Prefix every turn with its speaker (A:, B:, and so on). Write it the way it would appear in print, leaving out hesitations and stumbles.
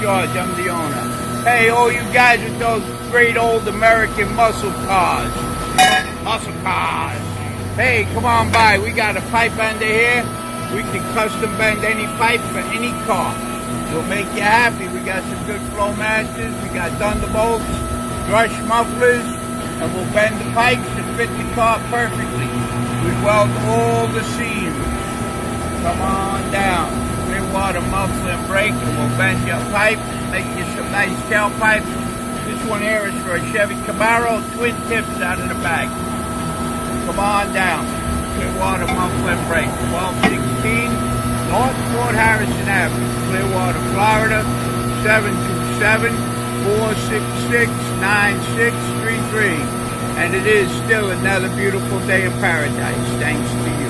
A: charge. I'm the owner. Hey, all you guys with those great old American muscle cars. Muscle cars. Hey, come on by. We got a pipe under here. We can custom bend any pipe for any car. We'll make you happy. We got some good flow masters. We got thunderbolts, brush mufflers, and we'll bend the pipes to fit the car perfectly. We weld all the seams. Come on down. Clearwater Muffler and brake, and we'll bend your pipe, make you some nice tailpipes. This one here is for a Chevy Camaro, twin tips out of the back. Come on down. Clearwater Muffler and brake, 1216 North Fort Harrison Avenue, Clearwater, Florida, 727-466-9633. And it is still another beautiful day in paradise, thanks to you.